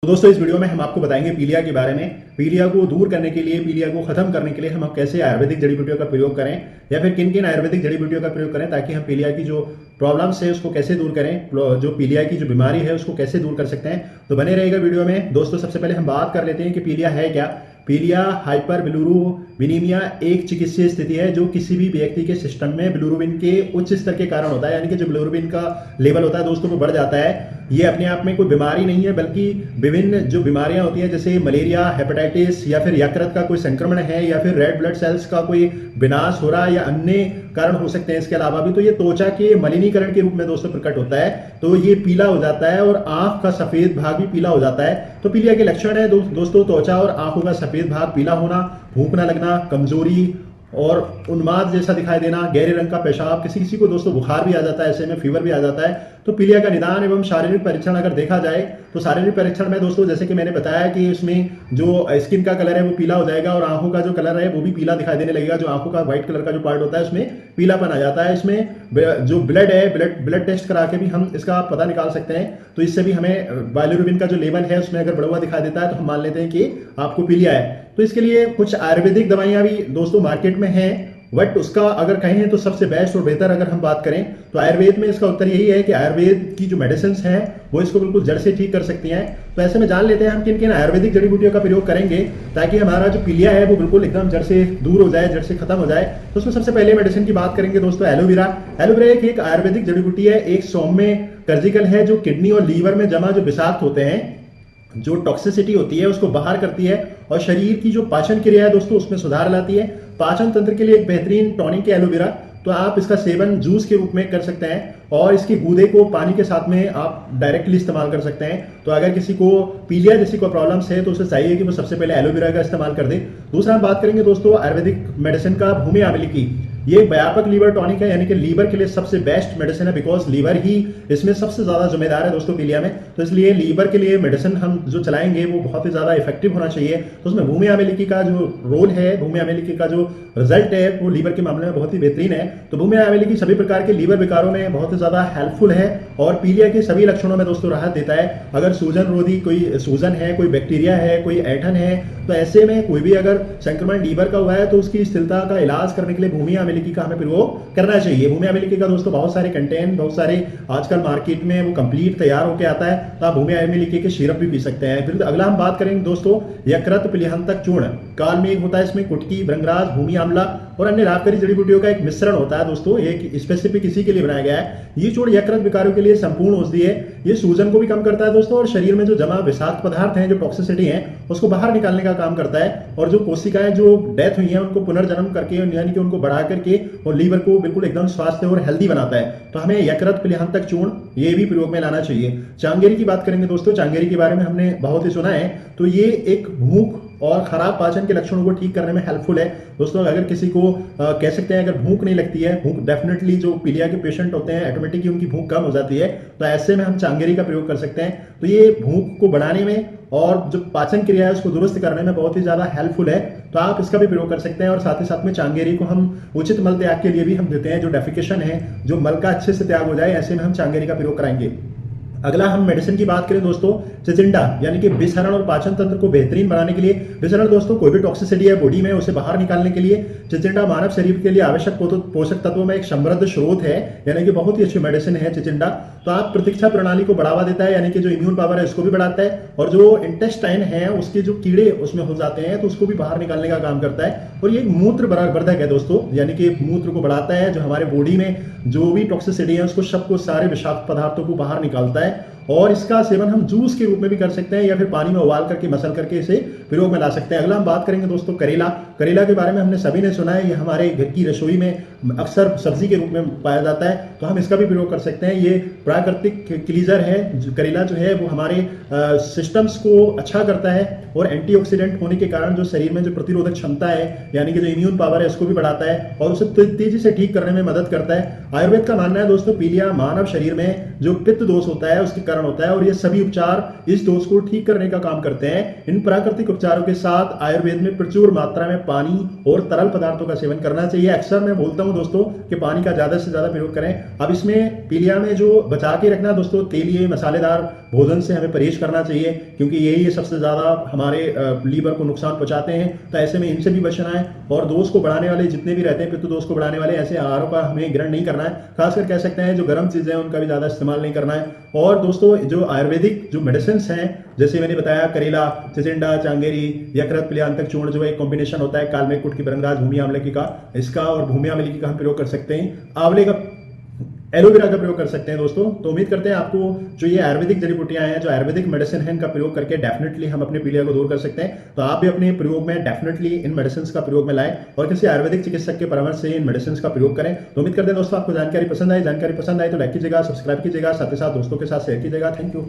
तो दोस्तों इस वीडियो में हम आपको बताएंगे पीलिया के बारे में। पीलिया को दूर करने के लिए, पीलिया को खत्म करने के लिए हम कैसे आयुर्वेदिक जड़ी बूटियों का प्रयोग करें या फिर किन किन आयुर्वेदिक जड़ी बूटियों का प्रयोग करें ताकि हम पीलिया की जो प्रॉब्लम्स है उसको कैसे दूर करें, जो पीलिया की जो बीमारी है उसको कैसे दूर कर सकते हैं। तो बने रहेगा वीडियो में। दोस्तों सबसे पहले हम बात कर लेते हैं कि पीलिया है क्या। पीलिया हाइपर बिलुरुबिनीमिया एक चिकित्सीय स्थिति है जो किसी भी व्यक्ति के सिस्टम में बिलुरुबिन के उच्च स्तर के कारण होता है, यानी कि जो बिलुरुबिन का लेवल होता है दोस्तों वो बढ़ जाता है। ये अपने आप में कोई बीमारी नहीं है, बल्कि विभिन्न जो बीमारियां होती हैं जैसे मलेरिया, हेपेटाइटिस या फिर यकृत का कोई संक्रमण है या फिर रेड ब्लड सेल्स का कोई विनाश हो रहा है या अन्य कारण हो सकते हैं। इसके अलावा भी तो ये त्वचा के मलिनीकरण के रूप में दोस्तों प्रकट होता है, तो ये पीला हो जाता है और आंख का सफेद भाग भी पीला हो जाता है। तो पीलिया के लक्षण है दोस्तों त्वचा और आंखों का सफेद भाग पीला होना, भूख न लगना, कमजोरी और उन्माद जैसा दिखाई देना, गहरे रंग का पेशाब, किसी किसी को दोस्तों बुखार भी आ जाता है, ऐसे में फीवर भी आ जाता है। तो पीलिया का निदान एवं शारीरिक परीक्षण अगर देखा जाए तो शारीरिक परीक्षण में दोस्तों जैसे कि मैंने बताया कि इसमें जो स्किन का कलर है वो पीला हो जाएगा और आंखों का जो कलर है वो भी पीला दिखाई देने लगेगा। जो आंखों का व्हाइट कलर का जो पार्ट होता है उसमें पीलापन आ जाता है। इसमें जो ब्लड है, ब्लड टेस्ट करा के भी हम इसका पता निकाल सकते हैं। तो इससे भी हमें बाइलिरुबिन का जो लेवल है उसमें अगर बढ़ा हुआ दिखाई देता है तो हम मान लेते हैं कि आपको पीलिया है। तो इसके लिए कुछ आयुर्वेदिक दवाइयां भी दोस्तों मार्केट में हैं, बट उसका अगर कहें तो सबसे बेस्ट और बेहतर अगर हम बात करें तो आयुर्वेद में इसका उत्तर यही है कि आयुर्वेद की जो मेडिसिन हैं वो इसको बिल्कुल जड़ से ठीक कर सकती हैं। तो ऐसे में जान लेते हैं हम किन किन आयुर्वेदिक जड़ी बूटियों का प्रयोग करेंगे ताकि हमारा जो पीलिया है वो बिल्कुल एकदम जड़ से दूर हो जाए, जड़ से खत्म हो जाए। तो उसमें सबसे पहले मेडिसिन की बात करेंगे दोस्तों एलोवेरा। एलोवेरा एक आयुर्वेदिक जड़ी बूटी है, एक सौम्य कर्जिकल है जो किडनी और लीवर में जमा जो विषाक्त होते हैं, जो टॉक्सिसिटी होती है उसको बाहर करती है और शरीर की जो पाचन क्रिया है दोस्तों उसमें सुधार लाती है। पाचन तंत्र के लिए एक बेहतरीन टॉनिक है एलोवेरा। तो आप इसका सेवन जूस के रूप में कर सकते हैं और इसकी गूदे को पानी के साथ में आप डायरेक्टली इस्तेमाल कर सकते हैं। तो अगर किसी को पीलिया जैसी कोई प्रॉब्लम्स है तो उसे चाहिए कि वो सबसे पहले एलोवेरा का इस्तेमाल कर दे। दूसरा हम बात करेंगे दोस्तों आयुर्वेदिक मेडिसिन का भूमि आंवली की। ये व्यापक लीवर टॉनिक है, यानी कि लीवर के लिए सबसे बेस्ट मेडिसिन है, बिकॉज लीवर ही इसमें सबसे ज्यादा जिम्मेदार है दोस्तों पीलिया में। तो इसलिए लीवर के लिए मेडिसिन हम जो चलाएंगे वो बहुत ही ज्यादा इफेक्टिव होना चाहिए। तो उसमें भूमि आंवलिकी का जो रोल है, भूमि आंवलिकी का जो रिजल्ट है वो लीवर के मामले में बहुत ही बेहतरीन है। तो भूमि आंवलिकी सभी प्रकार के लीवर विकारों में बहुत ही ज्यादा हेल्पफुल है और पीलिया के सभी लक्षणों में दोस्तों राहत देता है। अगर सूजन रोधी कोई सूजन है, कोई बैक्टीरिया है, कोई ऐठन है, तो ऐसे में कोई भी अगर संक्रमण लीवर का हुआ है तो उसकी स्थिरता का इलाज करने के लिए भूमि आंवलिकी का हमें प्रयोग करना चाहिए। भूमि आंवलिकी का दोस्तों बहुत सारे कंटेंट, बहुत सारे आजकल मार्केट में वो कंप्लीट तैयार होकर आता है, तो आप भूमि आंवलिकी के सिरप भी पी सकते हैं। फिर अगला हम बात करेंगे दोस्तों यकृत पिलिहंतक चूर्ण। काल में एक होता है, इसमें कुटकी, भृंगराज, भूमि आंवला और अन्य लाभकारी जड़ी बूटियों का एक मिश्रण होता है दोस्तों। एक स्पेसिफिक इसी के लिए बनाया गया है। ये चूर्ण यकृत विकारों के लिए संपूर्ण औषधि है। ये सूजन को भी कम करता है दोस्तों और शरीर में जो जमा विषाक्त पदार्थ हैं, जो टॉक्सिसिटी है, उसको बाहर निकालने का काम करता है। और जो कोशिकाएं जो डेथ हुई हैं उनको पुनर्जन्म करके, यानी कि उनको बढ़ा करके और लीवर को बिल्कुल एकदम स्वास्थ्य और हेल्दी बनाता है। तो हमें यकृत पिलिहंतक चूर्ण ये भी प्रयोग में लाना चाहिए। चांगेरी की बात करेंगे दोस्तों। चांगेरी के बारे में हमने बहुत ही सुना है। तो ये एक भूख और खराब पाचन के लक्षणों को ठीक करने में हेल्पफुल है दोस्तों। अगर किसी को कह सकते हैं अगर भूख नहीं लगती है, भूख डेफिनेटली जो पीलिया के पेशेंट होते हैं ऑटोमेटिकली उनकी भूख कम हो जाती है, तो ऐसे में हम चांगेरी का प्रयोग कर सकते हैं। तो ये भूख को बढ़ाने में और जो पाचन क्रिया है उसको दुरुस्त करने में बहुत ही ज्यादा हेल्पफुल है। तो आप इसका भी प्रयोग कर सकते हैं। और साथ ही साथ में चांगेरी को हम उचित मल त्याग के लिए भी हम देते हैं। जो डेफिकेशन है, जो मल का अच्छे से त्याग हो जाए, ऐसे में हम चांगेरी का प्रयोग कराएंगे। अगला हम मेडिसिन की बात करें दोस्तों चिचिंडा, यानी कि विसरण और पाचन तंत्र को बेहतरीन बनाने के लिए। विसरण दोस्तों कोई भी टॉक्सिसिटी है बॉडी में उसे बाहर निकालने के लिए चिचिंडा मानव शरीर के लिए आवश्यक पोषक तत्वों में एक समृद्ध स्रोत है, यानी कि बहुत ही अच्छी मेडिसिन है चिचिंडा। तो आप प्रतिरक्षा प्रणाली को बढ़ावा देता है, यानी कि जो इम्यून पावर है उसको भी बढ़ाता है और जो इंटेस्टाइन है उसके जो कीड़े उसमें हो जाते हैं तो उसको भी बाहर निकालने का काम करता है। और ये मूत्र वर्धक है दोस्तों, यानी कि मूत्र को बढ़ाता है। जो हमारे बॉडी में जो भी टॉक्सिसिटी है उसको सबको सारे विषाक्त पदार्थों को बाहर निकालता है। और इसका सेवन हम जूस के रूप में भी कर सकते हैं या फिर पानी में उबाल करके मसल करके इसे प्रयोग में ला सकते हैं। अगला हम बात करेंगे दोस्तों करेला। करेला के बारे में हमने सभी ने सुना है, ये हमारे घर की रसोई में अक्सर सब्जी के रूप में पाया जाता है, तो हम इसका भी प्रयोग कर सकते हैं। ये प्राकृतिक क्लीजर है। करेला जो है वो हमारे सिस्टम्स को अच्छा करता है और एंटीऑक्सीडेंट होने के कारण जो शरीर में जो प्रतिरोधक क्षमता है, यानी कि जो इम्यून पावर है, उसको भी बढ़ाता है और उसे तेजी से ठीक करने में मदद करता है। आयुर्वेद का मानना है दोस्तों पीलिया मानव शरीर में जो पित्त दोष होता है उसके कारण होता है और ये सभी उपचार इस दोष को ठीक करने का काम करते हैं। इन प्राकृतिक उपचारों के साथ आयुर्वेद में प्रचुर मात्रा में पानी और तरल पदार्थों का सेवन करना चाहिए। अक्सर मैं बोलता हूं दोस्तों कि पानी का ज्यादा से ज्यादा प्रयोग करें। अब इसमें पीलिया में जो बचा के रखना दोस्तों, तेलीय मसालेदार भोजन से हमें परहेज करना चाहिए, क्योंकि यही सबसे ज्यादा हमारे लीवर को नुकसान पहुंचाते हैं। तो ऐसे में इनसे भी बचना है और दोष को बढ़ाने वाले जितने भी रहते हैं, पित्त दोष को बढ़ाने वाले ऐसे आहारों का हमें ग्रहण नहीं करना है। खासकर कह सकते हैं जो गर्म चीजें हैं उनका भी ज्यादा इस्तेमाल नहीं करना है। और दोस्तों जो आयुर्वेदिक जो मेडिसिन हैं, जैसे मैंने बताया करेला, चिचिंडा, चांगेरी, यकृत पिलियांतक चूर्ण जो एक कॉम्बिनेशन होता है काल मेघकूट की भृंगराज भूमि आंवले का, इसका और भूमि आंवले का हम प्रयोग कर सकते हैं। आंवले का, एलोवेरा का प्रयोग कर सकते हैं दोस्तों। तो उम्मीद करते हैं आपको जो ये आयुर्वेदिक जड़ी बूटियां हैं, जो आयुर्वेदिक मेडिसिन है, इनका प्रयोग करके डेफिनेटली हम अपने पीलिया को दूर कर सकते हैं। तो आप भी अपने प्रयोग में डेफिनेटली इन मेडिसिन का प्रयोग में लाएं और किसी आयुर्वेदिक चिकित्सक के परामर्श से इन मेडिसिन का प्रयोग करें। तो उम्मीद करते हैं दोस्तों आपको जानकारी पसंद आई तो लाइक कीजिएगा, सब्सक्राइब कीजिएगा, साथ ही साथ दोस्तों के साथ शेयर कीजिएगा। Thank you.